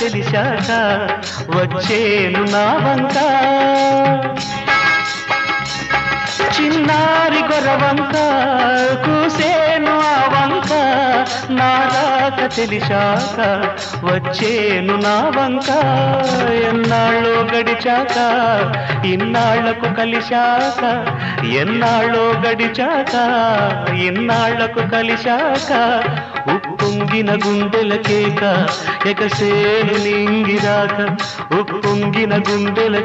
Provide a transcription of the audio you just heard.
తెలిసాక వచ్చేను నా వంక చిన్నారి గొరవంక కూసేను ఆ వంక నా రాక తెలిసాక వచ్చేను నా వంక ఎన్నాళ్ళో గడిచాక ఇన్నాళ్లకు కలిశాక ఎన్నాళ్ళో గడిచాక ఇన్నాళ్లకు కలిశాక ఉప్పొంగిన గుండెల కేక ఎగసేను నింగిరాక ఉప్పొంగిన గుండెల